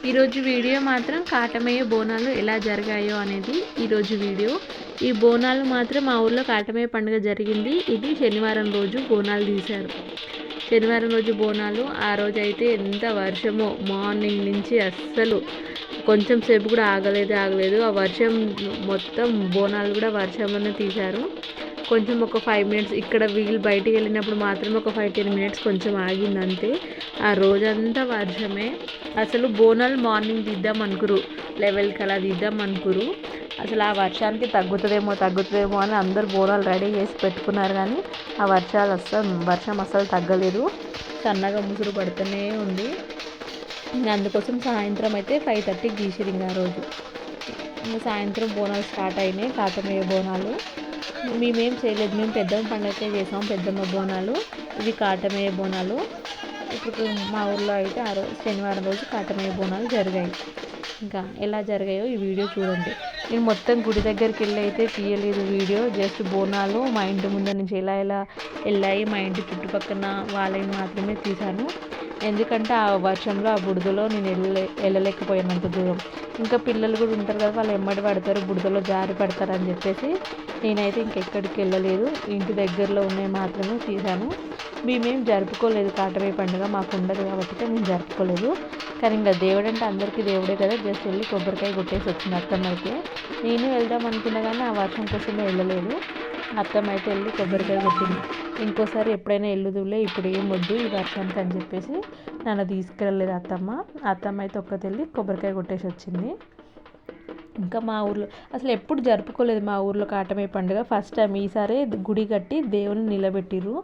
ఈరోజు వీడియో మాత్రం కాటమయ్య బోనాలు ఎలా జరిగాయో అనేది ఈరోజు వీడియో. ఈ బోనాలు మాత్రం మా ఊర్లో కాటమయ్య పండుగ జరిగింది. ఇది శనివారం రోజు బోనాలు తీశారు. శనివారం రోజు బోనాలు. ఆ రోజు అయితే ఎంత వర్షమో, మార్నింగ్ నుంచి అస్సలు కొంచెం సేపు కూడా ఆగలేదు. ఆ వర్షం మొత్తం బోనాలు కూడా వర్షంలోనే తీశారు. కొంచెం ఒక 5 మినిట్స్ ఇక్కడ వీళ్ళు బయటికి వెళ్ళినప్పుడు మాత్రం ఒక 5-10 మినిట్స్ కొంచెం ఆగిందంతే. ఆ రోజంతా వర్షమే. అసలు బోనాలు మార్నింగ్ తీద్దాం అనుకురు, 11కి అలా తీద్దాం అనుకురు. అసలు ఆ వర్షానికి తగ్గుతుందేమో అని అందరు బోనాలు రెడీ చేసి పెట్టుకున్నారు. కానీ ఆ వర్షం అస్సలు తగ్గలేదు. సన్నగా ముసురు పడుతూనే ఉంది. అందుకోసం సాయంత్రం అయితే 5:30కి తీసిరు. ఇంకా రోజు ఇంకా సాయంత్రం బోనాలు స్టార్ట్ అయినాయి, కాటమయ్య బోనాలు. మేమేం చేయలేదు, మేము పెద్దమ్మ పండుగకే చేసాం పెద్దమ్మ బోనాలు. ఇవి కాటమయ్య బోనాలు. ఇప్పుడు మా ఊర్లో అయితే ఆ రోజు శనివారం రోజు కాటమయ్య బోనాలు జరిగాయి. ఇంకా ఎలా జరిగాయో ఈ వీడియో చూడండి. నేను మొత్తం గుడి దగ్గరికి వెళ్ళి అయితే తీయలేదు వీడియో. జస్ట్ బోనాలు మా ఇంటి ముందు నుంచి ఎలా వెళ్ళాయి, మా ఇంటి చుట్టుపక్కల వాళ్ళని మాత్రమే తీశాను. ఎందుకంటే ఆ వర్షంలో ఆ బురదలో నేను వెళ్ళలేకపోయానంత దూరం. ఇంకా పిల్లలు కూడా ఉంటారు కదా, వాళ్ళు ఎమ్మడి పడతారు, బురదలో జారి పడతారని చెప్పేసి నేనైతే ఇంకెక్కడికి వెళ్ళలేదు. ఇంటి దగ్గరలో ఉన్నాయి మాత్రమే తీశాను. మేమేం జరుపుకోలేదు కాటమయ్య పండుగ, మాకు ఉండదు కాబట్టి మేము జరుపుకోలేదు. కానీ ఇంకా దేవుడు అంటే అందరికీ దేవుడే కదా, జస్ట్ వెళ్ళి కొబ్బరికాయ కొట్టేసి వచ్చింది అత్తమ్మ అయితే. నేను వెళ్దాం అనుకున్నా కానీ ఆ వర్షం కోసమే వెళ్ళలేదు. అత్తమ్మ అయితే వెళ్ళి కొబ్బరికాయ కొట్టింది. ఇంకోసారి ఎప్పుడైనా వెళ్ళుదులే, ఇప్పుడు ఏం వద్దు ఈ వర్షానికి అని చెప్పేసి నన్ను తీసుకెళ్ళలేదు అత్తమ్మ అయితే ఒక్కతెళ్ళి కొబ్బరికాయ కొట్టేసి వచ్చింది. ఇంకా మా ఊర్లో అసలు ఎప్పుడు జరుపుకోలేదు మా ఊర్లో కాటమయ్య పండుగ. ఫస్ట్ టైం ఈసారి గుడి కట్టి దేవుని నిలబెట్టిర్రు.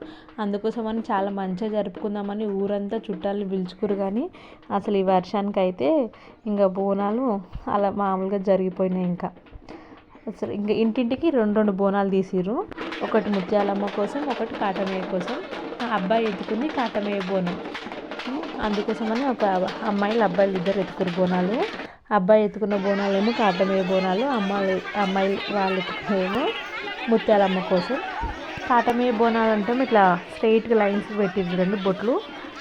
అందుకోసమని చాలా మంచిగా జరుపుకుందామని ఊరంతా చుట్టాలని పిలుచుకురు. కానీ అసలు ఈ వర్షానికి అయితే ఇంకా బోనాలు అలా మామూలుగా జరిగిపోయినాయి. ఇంకా అసలు ఇంకా ఇంటింటికి 2 బోనాలు తీసిర్రు. ఒకటి ముత్యాలమ్మ కోసం, ఒకటి కాటమయ్య కోసం. ఆ అబ్బాయి ఎత్తుకుంది కాటమయ్య బోనం. అందుకోసమని ఒక అబ్బాయిలు ఇద్దరు ఎత్తుకురు బోనాలు. అబ్బాయి ఎత్తుకున్న బోనాలు ఏమో కాటమయ్య బోనాలు, అమ్మాయి వాళ్ళు ఎత్తుకునేమో ముత్యాలమ్మ కోసం. కాటమయ్య బోనాలు అంటే ఇట్లా స్ట్రైట్గా లైన్స్ పెట్టింది 2 బొట్లు.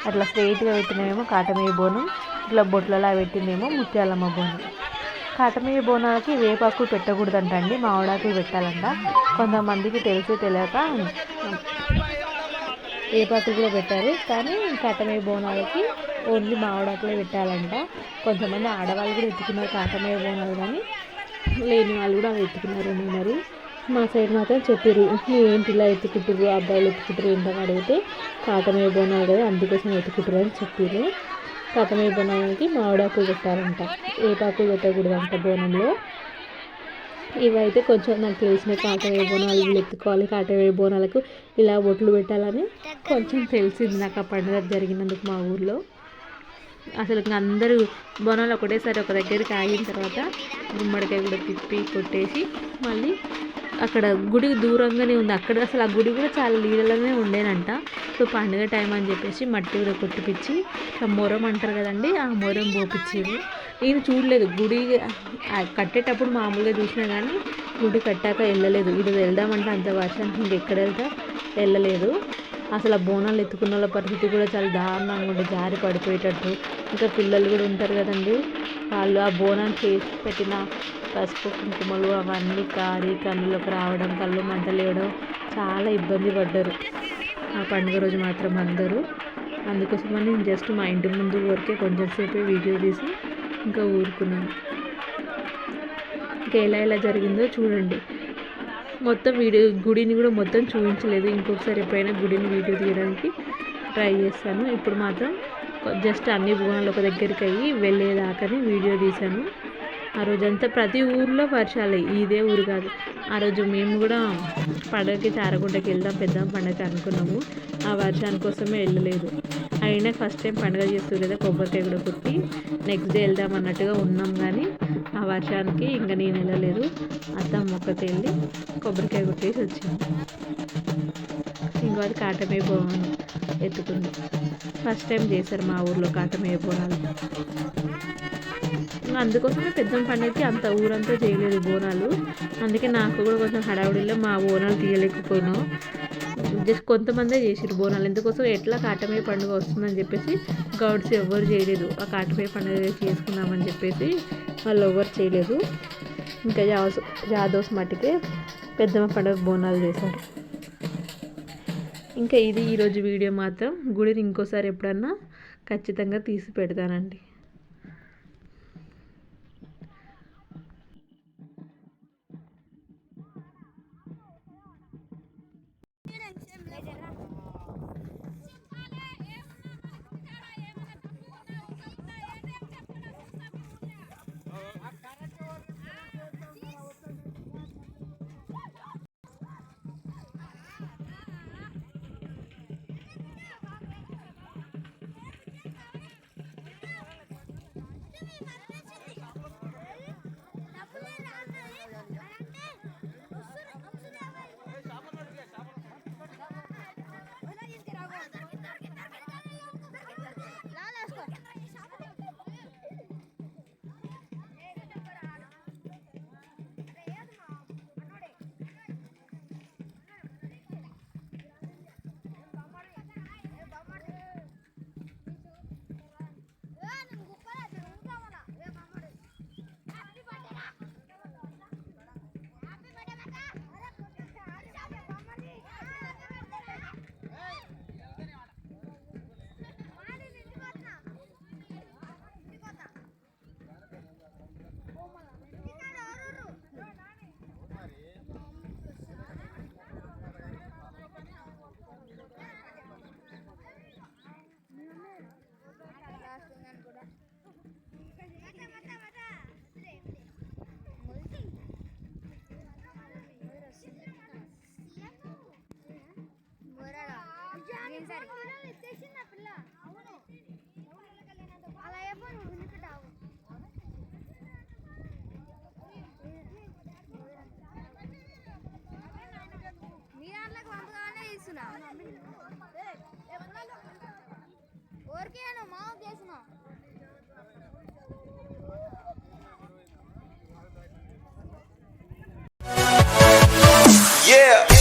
అట్లా స్ట్రైట్గా పెట్టినేమో కాటమయ్య బోనం, ఇట్లా బొట్లలా పెట్టిందేమో ముత్యాలమ్మ బోనం. కాటమయ్య బోనాలకి వేపాకులు పెట్టకూడదంటండి, మామిడాకులు పెట్టాలంట. కొంతమందికి తెలియక వేపాకులు కూడా పెట్టారు. కానీ కాటమయ్య బోనాలకి ఓన్లీ మామిడాకులే పెట్టాలంట. కొంతమంది ఆడవాళ్ళు కూడా ఎత్తుకున్నారు కాటమయ్య బోనాలు, కానీ లేని వాళ్ళు కూడా అవి ఎత్తుకున్నారు. మరి మా సైడ్ మాత్రం చెప్పారు, ఏంటి ఇలా ఎత్తుకుంటారు, అబ్బాయిలు ఎత్తుకుంటారు ఏంటని అడిగితే కాటమయ్య బోనాలు కదా అందుకోసం ఎత్తుకుంటారు అని చెప్పారు. కాటమయ్య బోనాలకి మామిడాకులు పెట్టాలంట, వేపాకులు పెట్టకూడదంట బోనంలో. ఇవైతే కొంచెం నాకు తెలిసిన కాటమయ్య బోనాలు వీళ్ళు ఎత్తుకోవాలి, కాటమయ్య బోనాలకు ఇలా బొట్లు పెట్టాలని కొంచెం తెలిసింది నాకు ఆ పండుగ జరిగినందుకు మా ఊర్లో. అసలు ఇంకా అందరూ బోనాలు ఒకటేసారి ఒక దగ్గరికి ఆగిన తర్వాత గుమ్మడికాయ కూడా తిప్పి కొట్టేసి మళ్ళీ అక్కడ గుడి దూరంగానే ఉంది. అక్కడ అసలు ఆ గుడి కూడా చాలా నీడలోనే ఉండేనంట. సో పండుగ టైం అని చెప్పేసి మట్టి కూడా కొట్టిపించి మొరం అంటారు కదండి, ఆ మొరం పోపించేవి. నేను చూడలేదు గుడి కట్టేటప్పుడు, మామూలుగా చూసినా కానీ గుడి కట్టాక వెళ్ళలేదు. ఈరోజు వెళ్దామంటే అంత వర్షానికి ఇంకెక్కడ వెళ్ళలేదు. అసలు ఆ బోనాలు ఎత్తుకున్న వాళ్ళ పరిస్థితి కూడా చాలా దారుణంగా ఉండే, జారి పడిపోయేటట్టు. ఇంకా పిల్లలు కూడా ఉంటారు కదండి, వాళ్ళు ఆ బోనాన్ని చేసి పెట్టిన పసుపు కుంకుమలు అవన్నీ కారి కళ్ళలోకి రావడం, కళ్ళు మంటలేయడం, చాలా ఇబ్బంది పడ్డారు ఆ పండుగ రోజు మాత్రం అందరూ. అందుకోసమని నేను జస్ట్ మా ఇంటి ముందు వరకే కొంచెం సేపు వీడియో తీసి ఇంకా ఊరుకున్నాను. ఇంకా ఎలా జరిగిందో చూడండి. మొత్తం గుడిని కూడా మొత్తం చూపించలేదు. ఇంకొకసారి ఎప్పుడైనా గుడిని వీడియో తీయడానికి ట్రై చేస్తాను. ఇప్పుడు మాత్రం జస్ట్ అన్ని బోనాలు ఒక దగ్గరికి అయ్యి వెళ్ళేదాకానే వీడియో తీశాను. ఆ రోజంతా ప్రతి ఊర్లో వర్షాలే, ఇదే ఊరు కాదు. ఆ రోజు మేము కూడా పండగకి చారగుంటకి వెళ్దాం పెద్దాం పండగకి అనుకున్నాము. ఆ వర్షాని కోసమే వెళ్ళలేదు. అయినా ఫస్ట్ టైం పండుగ చేస్తుంది కదా, కొబ్బరికాయ కూడా కొట్టి నెక్స్ట్ డే వెళ్దాం అన్నట్టుగా ఉన్నాం. కానీ ఆ వర్షానికి ఇంకా నేను వెళ్ళలేదు. అత్తమ్మ ఒక్కతే వెళ్ళి కొబ్బరికాయ కొట్టేసి వచ్చింది. ఇంకోటి కాటమయ్య బోనం ఎత్తుకుంది. ఫస్ట్ టైం చేశారు మా ఊర్లో కాటమయ్య బోనాలు. అందుకోసమే పెద్దమ్మ పండుగకి అంత ఊరంతా చేయలేదు బోనాలు. అందుకే నాకు కూడా కొంచెం హడావుడిలో మా బోనాలు తీయలేకపోయినాం. జస్ట్ కొంతమందే చేసిరు బోనాలు. ఎందుకోసం ఎట్లా కాటమయ్య పండుగ వస్తుందని చెప్పేసి గౌడ్స్ ఎవ్వరు చేయలేదు. ఆ కాటమయ్య పండుగ చేసుకుందామని చెప్పేసి వాళ్ళు ఎవ్వరు చేయలేదు. ఇంకా జాదోస్ మట్టుకే పెద్దమ్మ పండుగ బోనాలు చేశారు. ఇంకా ఇది ఈరోజు వీడియో మాత్రం. గుడిని ఇంకోసారి ఎప్పుడన్నా ఖచ్చితంగా తీసి పెడతానండి. Yeah.